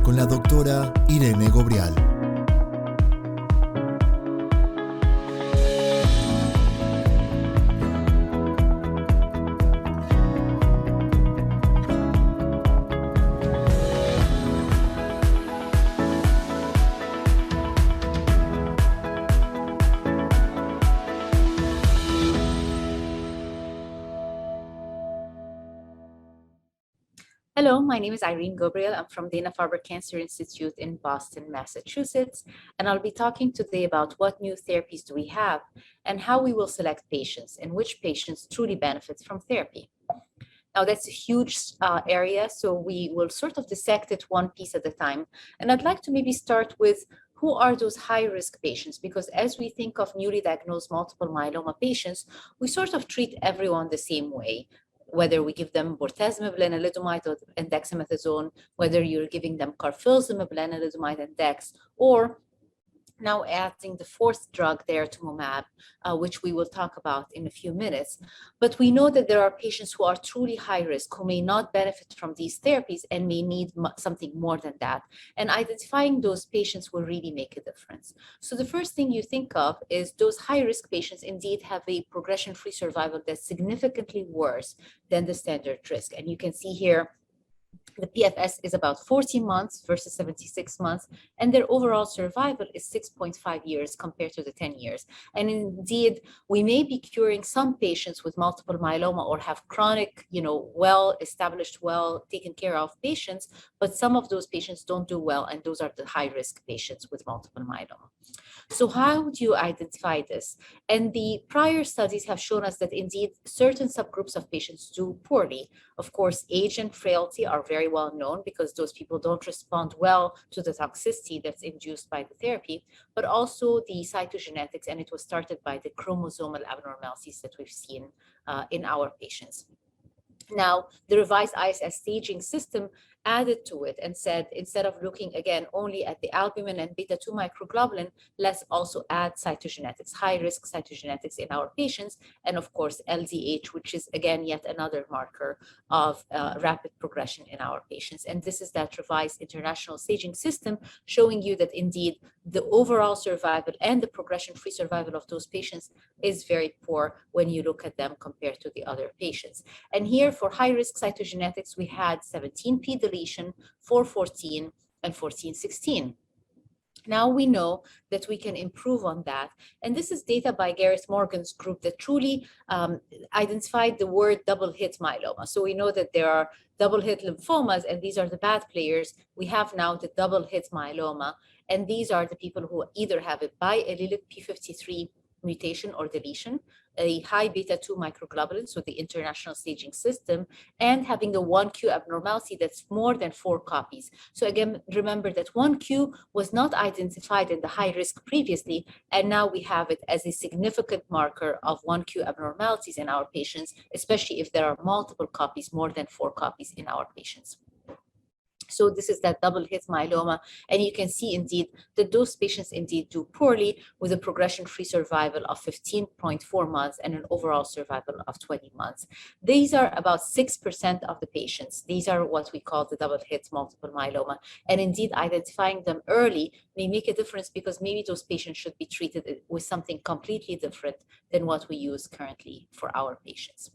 con la doctora Irene Ghobrial. Hello, my name is Irene Ghobrial. I'm from Dana-Farber Cancer Institute in Boston, Massachusetts, and I'll be talking today about what new therapies do we have and how we will select patients and which patients truly benefit from therapy. Now, that's a huge area, so we will sort of dissect it one piece at a time. And I'd like to maybe start with who are those high-risk patients? Because as we think of newly diagnosed multiple myeloma patients, we sort of treat everyone the same way, whether we give them bortezomib, lenalidomide, and dexamethasone, whether you're giving them carfilzomib, lenalidomide, and dex, or now adding the fourth drug, daratumumab, which we will talk about in a few minutes. But we know that there are patients who are truly high risk, who may not benefit from these therapies and may need something more than that. And identifying those patients will really make a difference. So the first thing you think of is those high risk patients indeed have a progression-free survival that's significantly worse than the standard risk. And you can see here, the PFS is about 40 months versus 76 months, and their overall survival is 6.5 years compared to the 10 years. And indeed, we may be curing some patients with multiple myeloma or have chronic, well-established, well-taken care of patients, but some of those patients don't do well, and those are the high-risk patients with multiple myeloma. So how do you identify this? And the prior studies have shown us that indeed certain subgroups of patients do poorly. Of course, age and frailty are very well known because those people don't respond well to the toxicity that's induced by the therapy, but also the cytogenetics, and it was started by the chromosomal abnormalities that we've seen in our patients. Now, the revised ISS staging system added to it and said, instead of looking again only at the albumin and beta-2 microglobulin, let's also add cytogenetics, high-risk cytogenetics in our patients, and of course LDH, which is again yet another marker of rapid progression in our patients. And this is that revised international staging system showing you that indeed the overall survival and the progression-free survival of those patients is very poor when you look at them compared to the other patients. And here for high-risk cytogenetics, we had 17p deletion, 414, and 1416. Now we know that we can improve on that. And this is data by Gareth Morgan's group that truly identified the word double hit myeloma. So we know that there are double hit lymphomas, and these are the bad players. We have now the double hit myeloma, and these are the people who either have a biallelic p53 mutation or deletion, a high beta-2 microglobulin, so the international staging system, and having a 1q abnormality that's more than 4 copies. So again, remember that 1q was not identified in the high risk previously, and now we have it as a significant marker of 1q abnormalities in our patients, especially if there are multiple copies, more than 4 copies in our patients. So this is that double hit myeloma, and you can see indeed that those patients indeed do poorly with a progression-free survival of 15.4 months and an overall survival of 20 months. These are about 6% of the patients. These are what we call the double hit multiple myeloma, and indeed identifying them early may make a difference because maybe those patients should be treated with something completely different than what we use currently for our patients.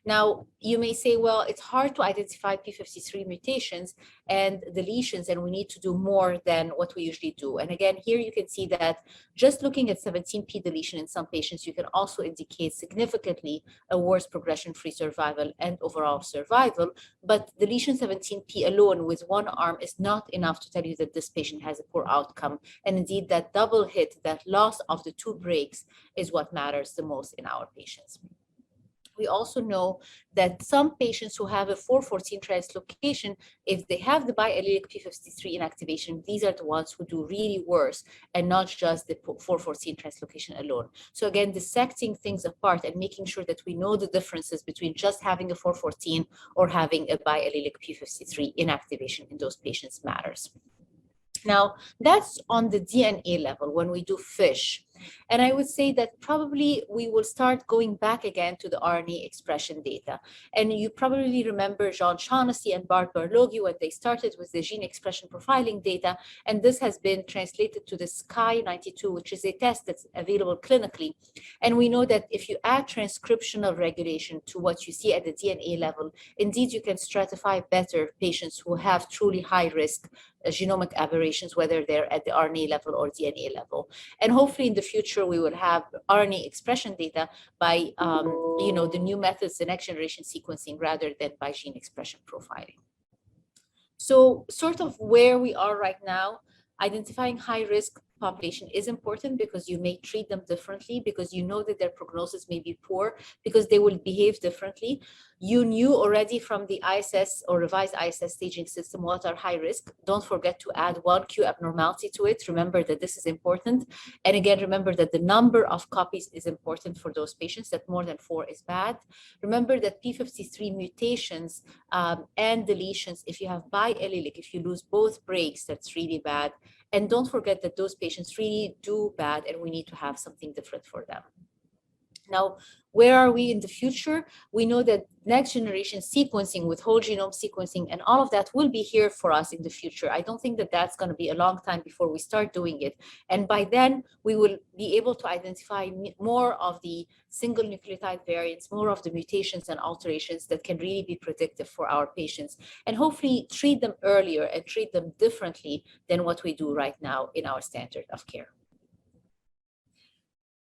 Now, you may say, well, it's hard to identify p53 mutations and deletions, and we need to do more than what we usually do. And again, here you can see that just looking at 17p deletion in some patients, you can also indicate significantly a worse progression-free survival and overall survival. But deletion 17p alone with one arm is not enough to tell you that this patient has a poor outcome. And indeed, that double hit, that loss of the 2 breaks is what matters the most in our patients. We also know that some patients who have a 414 translocation, if they have the biallelic p53 inactivation, these are the ones who do really worse and not just the 414 translocation alone. So again, dissecting things apart and making sure that we know the differences between just having a 414 or having a biallelic p53 inactivation in those patients matters. Now, that's on the DNA level when we do FISH. And I would say that probably we will start going back again to the RNA expression data. And you probably remember John Shaughnessy and Bart Barloghi when they started with the gene expression profiling data. And this has been translated to the SKY92, which is a test that's available clinically. And we know that if you add transcriptional regulation to what you see at the DNA level, indeed you can stratify better patients who have truly high risk genomic aberrations, whether they're at the RNA level or DNA level. And hopefully in the future, we will have RNA expression data by the new methods, the next generation sequencing, rather than by gene expression profiling. So sort of where we are right now, identifying high risk population is important because you may treat them differently, because you know that their prognosis may be poor, because they will behave differently. You knew already from the ISS or revised ISS staging system what are high risk. Don't forget to add one Q abnormality to it. Remember that this is important. And again, remember that the number of copies is important for those patients, that more than 4 is bad. Remember that P53 mutations and deletions, if you have biallelic, if you lose both breaks, that's really bad. And don't forget that those patients really do bad and we need to have something different for them. Now, where are we in the future? We know that next generation sequencing with whole genome sequencing and all of that will be here for us in the future. I don't think that that's going to be a long time before we start doing it. And by then, we will be able to identify more of the single nucleotide variants, more of the mutations and alterations that can really be predictive for our patients, and hopefully treat them earlier and treat them differently than what we do right now in our standard of care.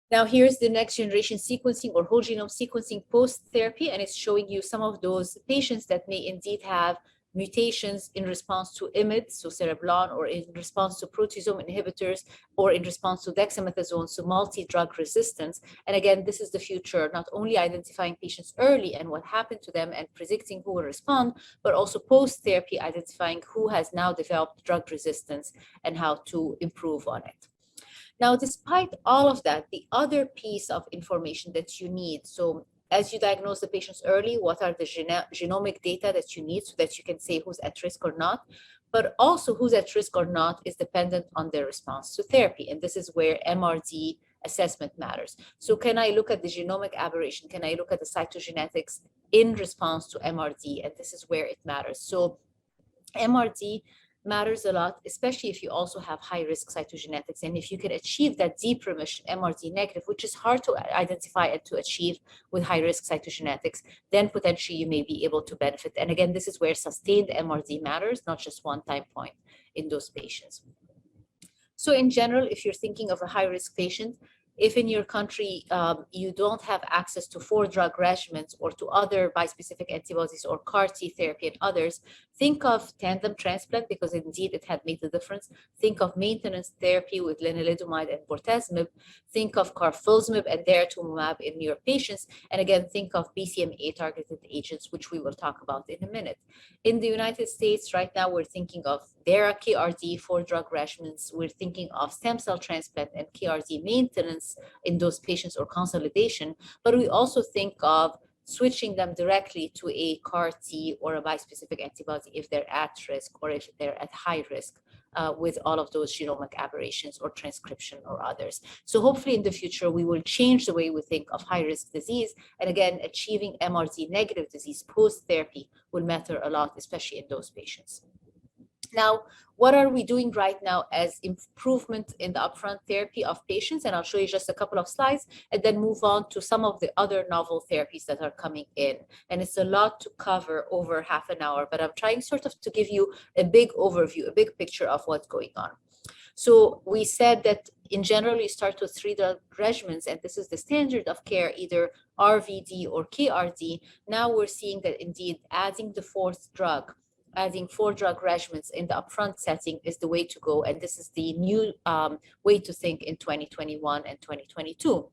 Now, here's the next generation sequencing or whole genome sequencing post-therapy, and it's showing you some of those patients that may indeed have mutations in response to IMiD, so cereblon, or in response to proteasome inhibitors, or in response to dexamethasone, so multi-drug resistance. And again, this is the future, not only identifying patients early and what happened to them and predicting who will respond, but also post-therapy identifying who has now developed drug resistance and how to improve on it. Now, despite all of that, the other piece of information that you need, so as you diagnose the patients early, what are the genomic data that you need so that you can say who's at risk or not, but also who's at risk or not is dependent on their response to therapy. And this is where MRD assessment matters. So can I look at the genomic aberration? Can I look at the cytogenetics in response to MRD? And this is where it matters. So MRD matters a lot, especially if you also have high-risk cytogenetics. And if you can achieve that deep remission, MRD negative, which is hard to identify and to achieve with high-risk cytogenetics, then potentially you may be able to benefit. And again, this is where sustained MRD matters, not just one time point in those patients. So in general, if you're thinking of a high-risk patient, if in your country you don't have access to 4-drug regimens or to other bispecific antibodies or CAR T therapy and others, think of tandem transplant because indeed it had made a difference. Think of maintenance therapy with lenalidomide and bortezomib. Think of carfilzomib and daratumumab in your patients. And again, think of BCMA targeted agents, which we will talk about in a minute. In the United States, right now, we're thinking of DARA KRD 4-drug regimens. We're thinking of stem cell transplant and KRD maintenance in those patients or consolidation. But we also think of switching them directly to a CAR T or a bispecific antibody if they're at risk or if they're at high risk with all of those genomic aberrations or transcription or others. So hopefully in the future, we will change the way we think of high-risk disease. And again, achieving MRD negative disease post-therapy will matter a lot, especially in those patients. Now, what are we doing right now as improvement in the upfront therapy of patients? And I'll show you just a couple of slides and then move on to some of the other novel therapies that are coming in. And it's a lot to cover over half an hour, but I'm trying sort of to give you a big overview, a big picture of what's going on. So we said that in general, you start with 3-drug regimens, and this is the standard of care, either RVD or KRD. Now we're seeing that indeed adding the 4th drug, adding 4-drug regimens in the upfront setting is the way to go. And this is the new way to think in 2021 and 2022.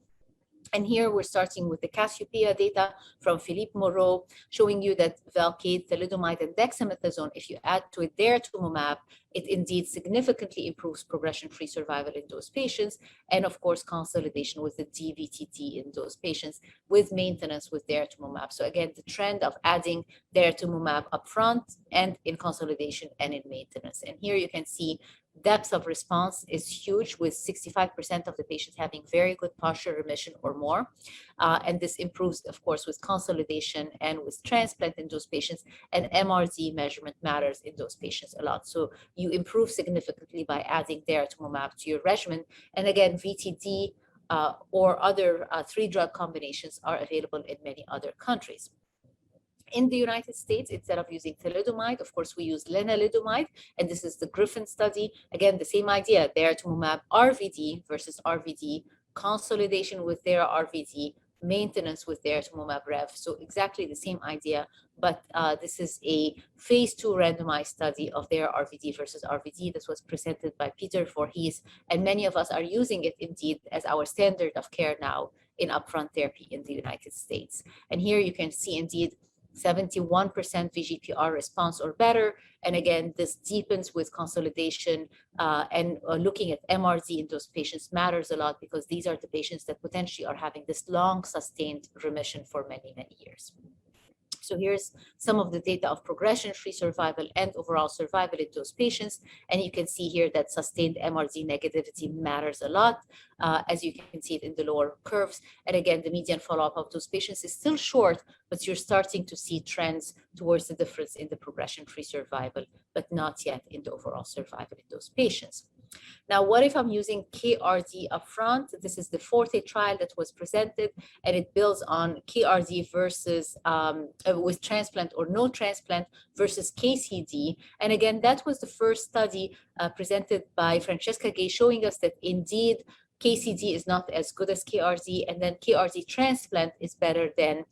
And here we're starting with the Cassiopeia data from Philippe Moreau, showing you that Velcade, thalidomide, and dexamethasone, if you add to it daratumumab, it indeed significantly improves progression-free survival in those patients, and of course, consolidation with the DVTT in those patients with maintenance with daratumumab. So again, the trend of adding daratumumab upfront and in consolidation and in maintenance. And here you can see Depth of response is huge, with 65% of the patients having very good partial remission or more. And this improves, of course, with consolidation and with transplant in those patients. And MRD measurement matters in those patients a lot. So you improve significantly by adding daratumumab to your regimen. And again, VTD or other 3-drug combinations are available in many other countries. In the United States, instead of using thalidomide, of course, we use lenalidomide, and this is the Griffin study. Again, the same idea, daratumumab RVD versus RVD, consolidation with their RVD, maintenance with daratumumab rev. So exactly the same idea, but this is a phase 2 randomized study of their RVD versus RVD. This was presented by Peter Voorhees, and many of us are using it indeed as our standard of care now in upfront therapy in the United States. And here you can see indeed 71% VGPR response or better. And again, this deepens with consolidation and looking at MRD in those patients matters a lot, because these are the patients that potentially are having this long sustained remission for many, many years. So here's some of the data of progression-free survival and overall survival in those patients. And you can see here that sustained MRD negativity matters a lot, as you can see it in the lower curves. And again, the median follow-up of those patients is still short, but you're starting to see trends towards the difference in the progression-free survival, but not yet in the overall survival in those patients. Now, what if I'm using KRD upfront? This is the Forte trial that was presented, and it builds on KRD versus with transplant or no transplant versus KCD. And again, that was the first study presented by Francesca Gay, showing us that indeed KCD is not as good as KRD, and then KRD transplant is better than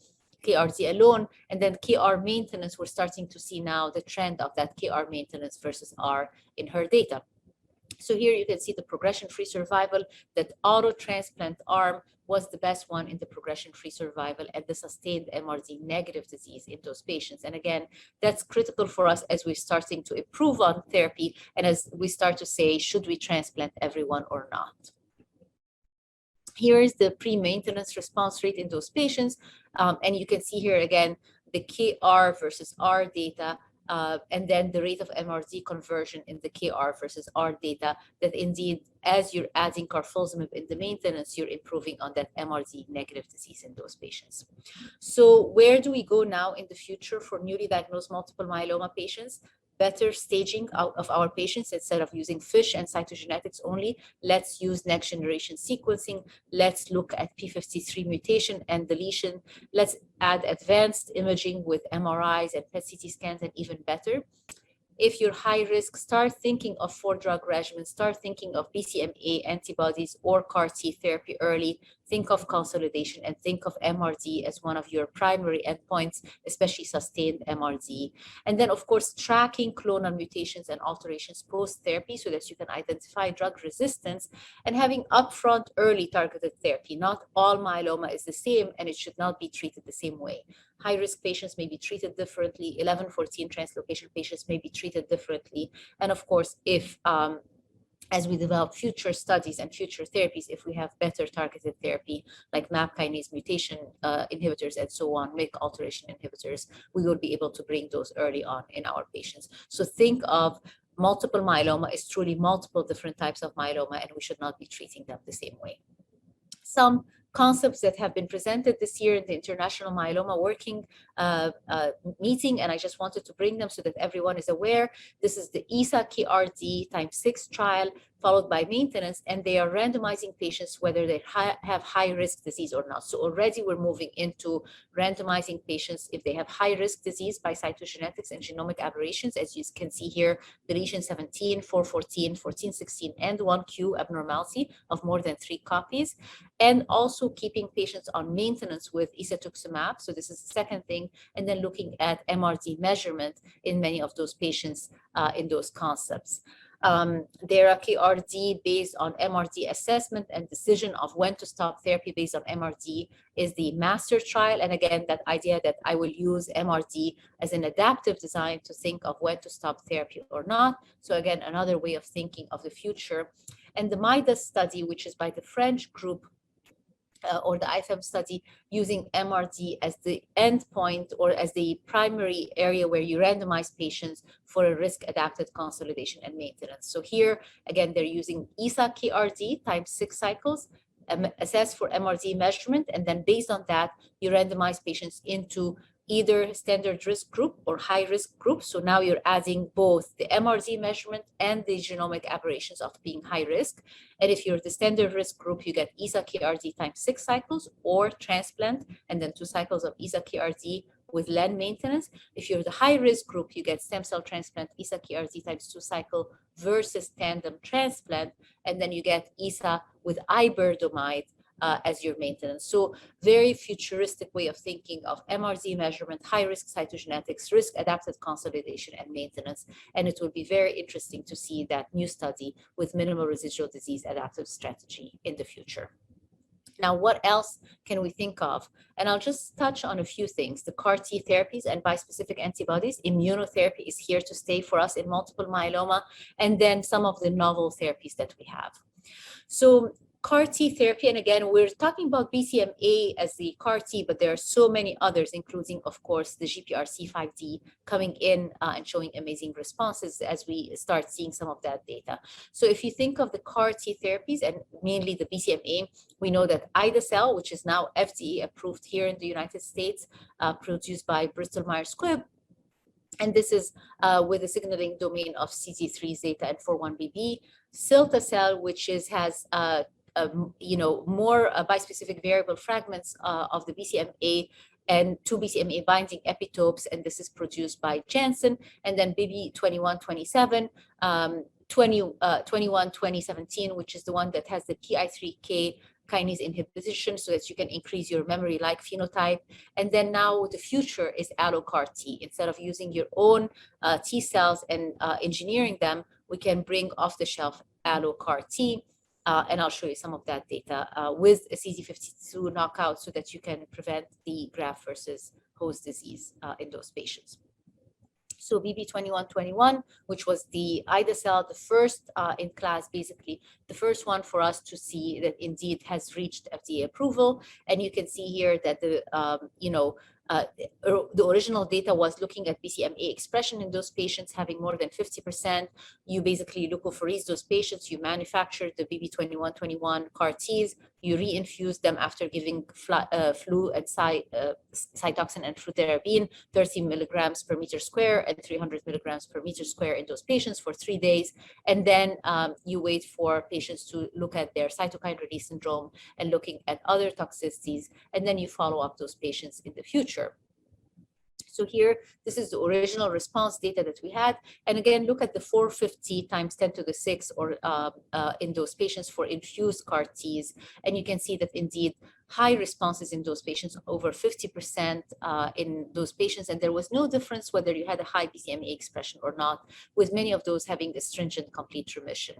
KRD alone. And then KR maintenance, we're starting to see now the trend of that KR maintenance versus R in her data. So here you can see the progression-free survival, that auto-transplant arm was the best one in the progression-free survival and the sustained MRD negative disease in those patients. And again, that's critical for us as we're starting to improve on therapy and as we start to say, should we transplant everyone or not? Here is the pre-maintenance response rate in those patients. And you can see here again, the KR versus R data, and then the rate of MRD conversion in the KR versus R data, that indeed, as you're adding carfilzomib in the maintenance, you're improving on that MRD negative disease in those patients. So where do we go now in the future for newly diagnosed multiple myeloma patients? Better staging out of our patients. Instead of using FISH and cytogenetics only, let's use next generation sequencing. Let's look at P53 mutation and deletion. Let's add advanced imaging with MRIs and PET-CT scans, and even better. If you're high risk, start thinking of 4-drug regimens, start thinking of BCMA antibodies or CAR T therapy early. Think of consolidation and think of MRD as one of your primary endpoints, especially sustained MRD. And then, of course, tracking clonal mutations and alterations post-therapy so that you can identify drug resistance, and having upfront early targeted therapy. Not all myeloma is the same, and it should not be treated the same way. High-risk patients may be treated differently. 11-14 translocation patients may be treated differently. And of course, if as we develop future studies and future therapies, if we have better targeted therapy like MAP kinase mutation inhibitors and so on, MYC alteration inhibitors, we will be able to bring those early on in our patients. So think of multiple myeloma as truly multiple different types of myeloma, and we should not be treating them the same way. Some concepts that have been presented this year in the International Myeloma Working meeting, and I just wanted to bring them so that everyone is aware. This is the ESA KRD ×6 trial, followed by maintenance, and they are randomizing patients whether they have high-risk disease or not. So already we're moving into randomizing patients if they have high-risk disease by cytogenetics and genomic aberrations, as you can see here, deletion 17, 414, 1416, and 1q abnormality of more than 3 copies, and also keeping patients on maintenance with isatuximab. So this is the second thing, and then looking at MRD measurement in many of those patients in those concepts. There are KRD based on MRD assessment and decision of when to stop therapy based on MRD is the master trial. And again, that idea that I will use MRD as an adaptive design to think of when to stop therapy or not. So again, another way of thinking of the future. And the MIDAS study, which is by the French group, or the IFM study using MRD as the endpoint or as the primary area where you randomize patients for a risk-adapted consolidation and maintenance. So here, again, they're using ESA KRD times 6 cycles, assess for MRD measurement, and then based on that, you randomize patients into either standard risk group or high risk group. So now you're adding both the MRD measurement and the genomic aberrations of being high risk. And if you're the standard risk group, you get ESA KRD times 6 cycles or transplant, and then 2 cycles of ESA KRD with LEN maintenance. If you're the high risk group, you get stem cell transplant, ESA KRD times 2 cycle versus tandem transplant, and then you get ESA with Iberthomide as your maintenance. So very futuristic way of thinking of MRD measurement, high-risk cytogenetics, risk-adapted consolidation and maintenance. And it will be very interesting to see that new study with minimal residual disease adaptive strategy in the future. Now, what else can we think of? And I'll just touch on a few things. The CAR T therapies and bispecific antibodies, immunotherapy is here to stay for us in multiple myeloma, and then some of the novel therapies that we have. So CAR T therapy, and again, we're talking about BCMA as the CAR T, but there are so many others, including, of course, the GPRC5D coming in and showing amazing responses as we start seeing some of that data. So if you think of the CAR T therapies and mainly the BCMA, we know that Ida Cell, which is now FDA approved here in the United States, produced by Bristol Myers Squibb, and this is with a signaling domain of CD3 zeta and 41BB. Silta Cell, which has more bispecific variable fragments of the BCMA and 2 BCMA binding epitopes, and this is produced by Janssen, and then BB2127, 2017, which is the one that has the PI3K kinase inhibition so that you can increase your memory-like phenotype. And then now the future is allo CAR T. Instead of using your own T cells and engineering them, we can bring off-the-shelf allo CAR T. And I'll show you some of that data with a CD52 knockout so that you can prevent the graft versus host disease in those patients. So BB2121, which was the Ida cell, the first in class, basically the first one for us to see that indeed has reached FDA approval. And you can see here that the original data was looking at BCMA expression in those patients having more than 50%. You basically leukapheresis those patients, you manufacture the BB2121 CAR Ts, you reinfuse them after giving flu and cytoxin and fludarabine, 30 milligrams per meter square and 300 milligrams per meter square in those patients for 3 days. And then you wait for patients to look at their cytokine release syndrome and looking at other toxicities, and then you follow up those patients in the future. So here, this is the original response data that we had. And again, look at the 450 times 10 to the 6 or in those patients for infused CAR Ts. And you can see that indeed high responses in those patients, over 50% in those patients. And there was no difference whether you had a high BCMA expression or not, with many of those having a stringent complete remission.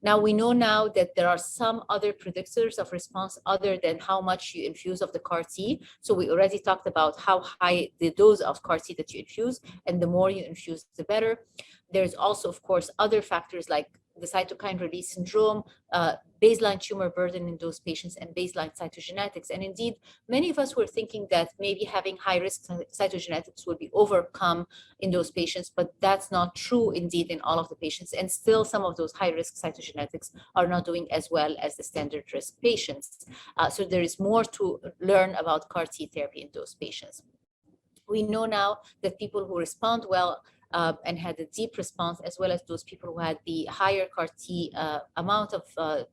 Now, we know now that there are some other predictors of response other than how much you infuse of the CAR T. So we already talked about how high the dose of CAR T that you infuse, and the more you infuse, the better. There's also, of course, other factors like the cytokine release syndrome, baseline tumor burden in those patients, and baseline cytogenetics. And indeed, many of us were thinking that maybe having high-risk cytogenetics would be overcome in those patients, but that's not true indeed in all of the patients. And still, some of those high-risk cytogenetics are not doing as well as the standard risk patients. So there is more to learn about CAR T therapy in those patients. We know now that people who respond well and had a deep response, as well as those people who had the higher CAR T amount of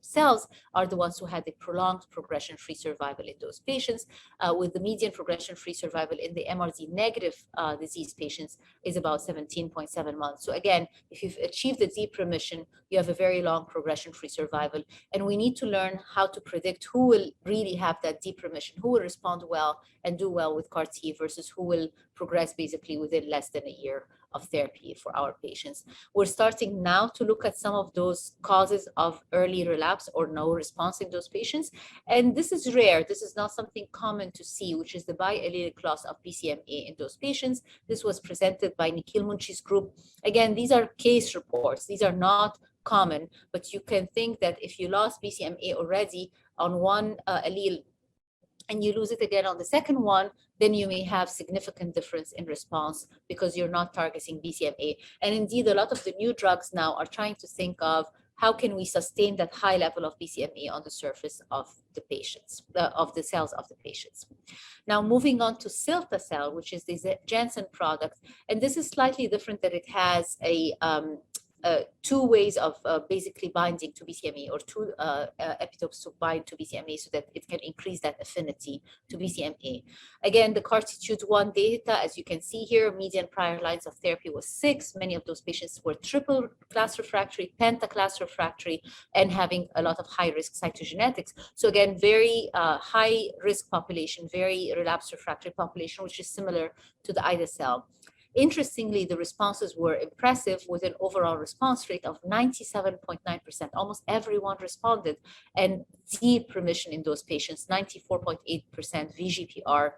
cells, are the ones who had the prolonged progression-free survival in those patients, with the median progression-free survival in the MRD negative disease patients is about 17.7 months. So again, if you've achieved a deep remission, you have a very long progression-free survival. And we need to learn how to predict who will really have that deep remission, who will respond well and do well with CAR T versus who will progress basically within less than a year of therapy for our patients. We're starting now to look at some of those causes of early relapse or no response in those patients. And this is rare. This is not something common to see, which is the biallelic loss of BCMA in those patients. This was presented by Nikhil Munchi's group. Again, these are case reports. These are not common, but you can think that if you lost BCMA already on one allele and you lose it again on the second one, then you may have significant difference in response because you're not targeting BCMA. And indeed, a lot of the new drugs now are trying to think of how can we sustain that high level of BCMA on the surface of the patients, of the cells of the patients. Now, moving on to Silta Cell, which is the Janssen product, and this is slightly different that it has a two ways of basically binding to BCMA, or two epitopes to bind to BCMA so that it can increase that affinity to BCMA. Again, the CARTITUDE-1 data, as you can see here, median prior lines of therapy was 6. Many of those patients were triple class refractory, pentaclass refractory, and having a lot of high-risk cytogenetics. So again, very high-risk population, very relapsed refractory population, which is similar to the ide-cel. Interestingly, the responses were impressive with an overall response rate of 97.9%. Almost everyone responded, and deep remission in those patients, 94.8% VGPR,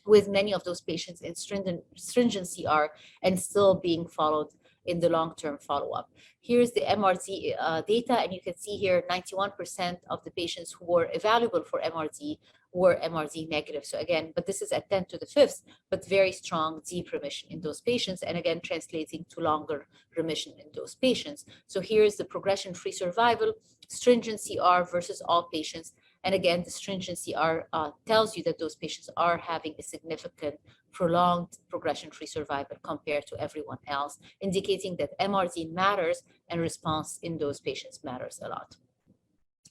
with many of those patients in stringent CR and still being followed in the long-term follow-up. Here's the MRD data, and you can see here 91% of the patients who were evaluable for MRD were MRD negative. So again, but this is at 10 to the fifth, but very strong deep remission in those patients, and again, translating to longer remission in those patients. So here's the progression-free survival, stringent CR versus all patients. And again, the stringent CR tells you that those patients are having a significant prolonged progression-free survival compared to everyone else, indicating that MRD matters and response in those patients matters a lot.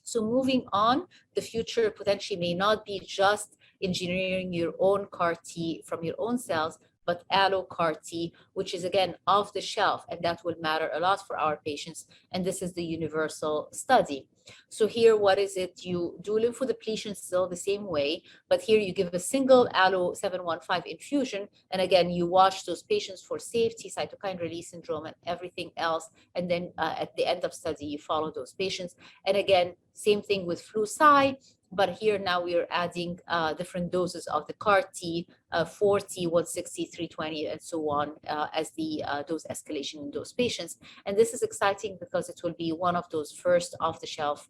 So moving on, the future potentially may not be just engineering your own CAR T from your own cells, but allo CAR T, which is again off the shelf, and that will matter a lot for our patients. And this is the universal study. So here, what is it? You do lymphodepletion still the same way, but here you give a single allo 715 infusion, and again, you watch those patients for safety, cytokine release syndrome, and everything else. And then at the end of study, you follow those patients. And again, same thing with flu-cy, but here now we are adding different doses of the CAR T, 40, 160, 320, and so on, as the dose escalation in those patients. And this is exciting because it will be one of those first off-the-shelf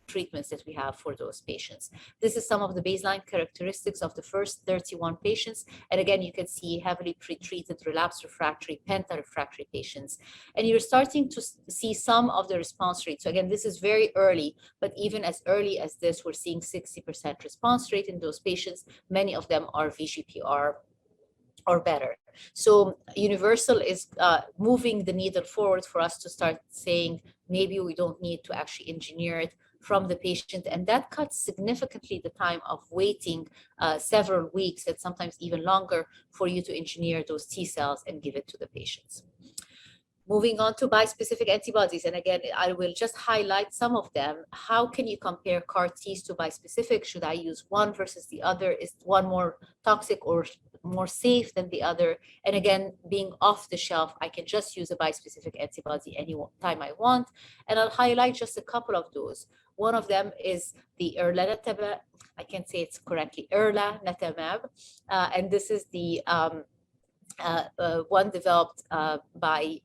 treatments that we have for those patients. This is some of the baseline characteristics of the first 31 patients. And again, you can see heavily pretreated relapsed refractory, penta-refractory patients. And you're starting to see some of the response rates. So again, this is very early, but even as early as this, we're seeing 60% response rate in those patients. Many of them are VGPR or better. So Universal is moving the needle forward for us to start saying, maybe we don't need to actually engineer it from the patient, and that cuts significantly the time of waiting several weeks and sometimes even longer for you to engineer those T cells and give it to the patients. Moving on to bispecific antibodies, and again, I will just highlight some of them. How can you compare CAR Ts to bispecific? Should I use one versus the other? Is one more toxic or more safe than the other? And again, being off the shelf, I can just use a bispecific antibody any time I want. And I'll highlight just a couple of those. One of them is the erlonatamab. I can't say it's correctly, erlonatamab, and this is the one developed by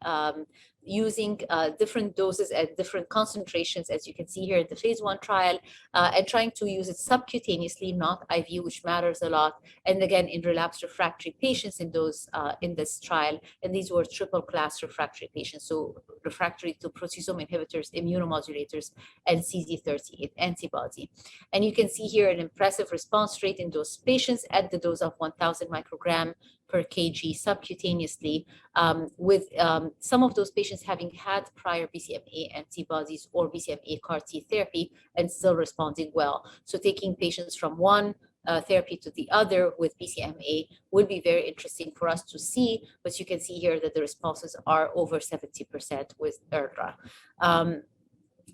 using different doses at different concentrations, as you can see here in the phase 1 trial, and trying to use it subcutaneously, not IV, which matters a lot. And again, in relapsed refractory patients in those in this trial, and these were triple class refractory patients, so refractory to proteasome inhibitors, immunomodulators, and CD38 antibody. And you can see here an impressive response rate in those patients at the dose of 1,000 microgram per kg subcutaneously, with some of those patients having had prior BCMA antibodies or BCMA CAR T therapy and still responding well. So taking patients from one therapy to the other with BCMA would be very interesting for us to see, but you can see here that the responses are over 70% with ERLA.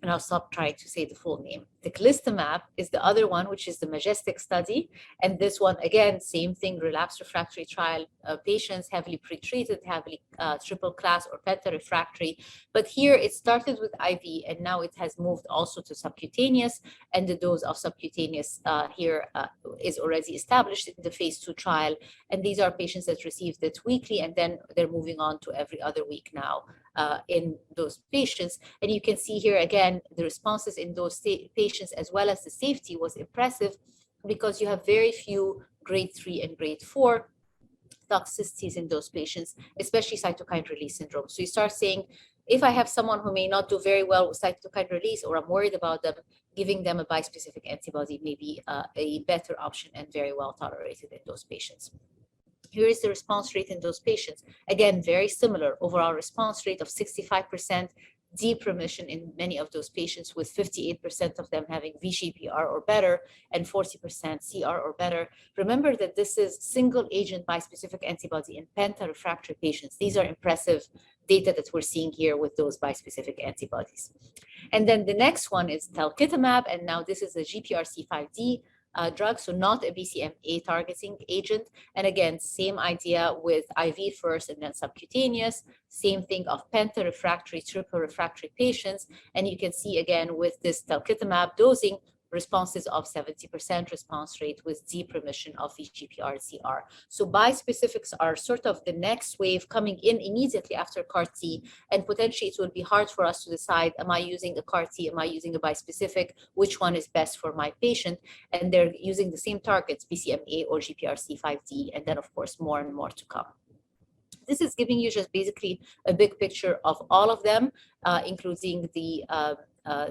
And I'll stop trying to say the full name. Telkitumab is the other one, which is the Majestic Study. And this one, again, same thing, relapsed refractory trial, patients heavily pretreated, heavily triple class or penta-refractory. But here it started with IV, and now it has moved also to subcutaneous. And the dose of subcutaneous here is already established in the phase 2 trial. And these are patients that received it weekly, and then they're moving on to every other week now in those patients. And you can see here again, the responses in those patients as well as the safety was impressive. because you have very few grade 3 and grade 4 toxicities in those patients, especially cytokine release syndrome. So you start saying, if I have someone who may not do very well with cytokine release, or I'm worried about them, giving them a bispecific antibody may be a better option and very well tolerated in those patients. Here is the response rate in those patients. Again, very similar overall response rate of 65%, deep remission in many of those patients, with 58% of them having VGPR or better and 40% CR or better. Remember that this is single agent bispecific antibody in penta-refractory patients. These are impressive data that we're seeing here with those bispecific antibodies. And then the next one is Telkitumab, and now this is a GPRC5D drug, so not a BCMA targeting agent. And again, same idea with IV first and then subcutaneous, same thing of penta-refractory, triple-refractory patients. And you can see again with this Telkitumab dosing, responses of 70% response rate with deep remission of VGPR CR. So bispecifics are sort of the next wave coming in immediately after CAR T, and potentially it will be hard for us to decide, am I using a CAR T, am I using a bispecific, which one is best for my patient? And they're using the same targets, BCMA or GPRC5D, and then of course more and more to come. This is giving you just basically a big picture of all of them, including the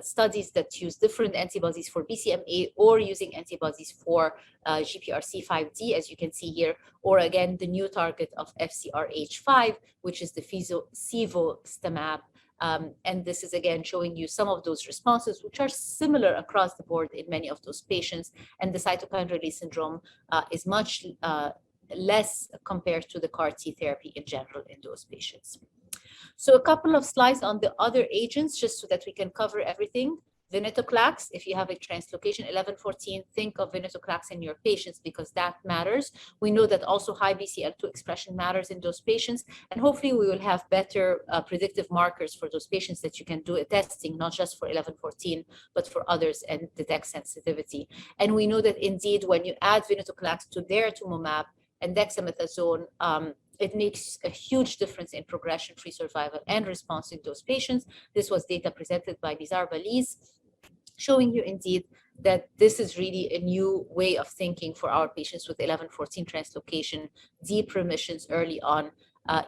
studies that use different antibodies for BCMA or using antibodies for GPRC5D, as you can see here, or again, the new target of FcRH5, which is the Civostamab. And this is again showing you some of those responses, which are similar across the board in many of those patients. And the cytokine release syndrome is much less compared to the CAR T therapy in general in those patients. So a couple of slides on the other agents, just so that we can cover everything. Venetoclax, if you have a translocation 1114, think of Venetoclax in your patients because that matters. We know that also high BCL2 expression matters in those patients, and hopefully we will have better predictive markers for those patients that you can do a testing, not just for 1114, but for others, and detect sensitivity. And we know that indeed when you add Venetoclax to daratumumab and dexamethasone, it makes a huge difference in progression-free survival and response in those patients. This was data presented by Nizar Baliz, showing you indeed that this is really a new way of thinking for our patients with 1114 translocation, deep remissions early on,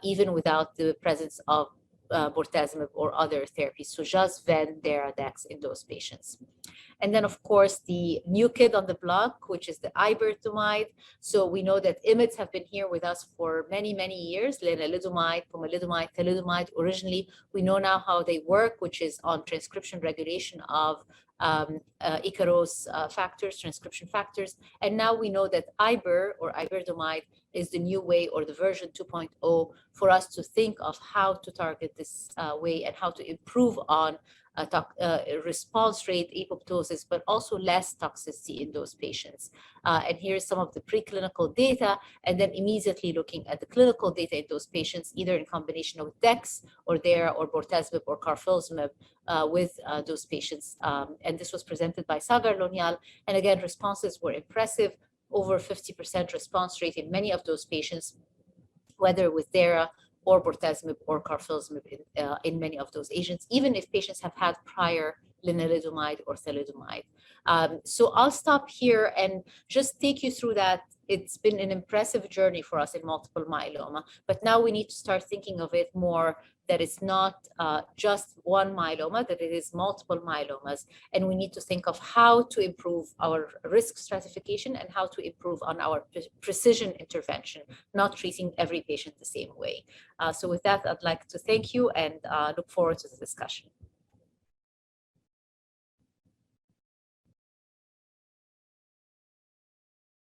even without the presence of bortezomib or other therapies. So just Ven, Dara, Dex in those patients. And then, of course, the new kid on the block, which is the Iberthomide. So we know that IMiDs have been here with us for many, many years, lenalidomide, pomalidomide, thalidomide. Originally, we know now how they work, which is on transcription regulation of Icaros factors, transcription factors. And now we know that Iberthomide is the new way, or the version 2.0, for us to think of how to target this way and how to improve on response rate, apoptosis, but also less toxicity in those patients. And here's some of the preclinical data, and then immediately looking at the clinical data in those patients, either in combination with Dex or Dara or bortezomib or carfilzomib with those patients. And this was presented by Sagar Lonial. And again, responses were impressive, over 50% response rate in many of those patients, whether with Dara or bortezomib or carfilzomib in many of those agents, even if patients have had prior lenalidomide or thalidomide. So I'll stop here and just take you through that. It's been an impressive journey for us in multiple myeloma, but now we need to start thinking of it more that it's not just one myeloma, that it is multiple myelomas, and we need to think of how to improve our risk stratification and how to improve on our precision intervention, not treating every patient the same way. So with that, I'd like to thank you and look forward to the discussion.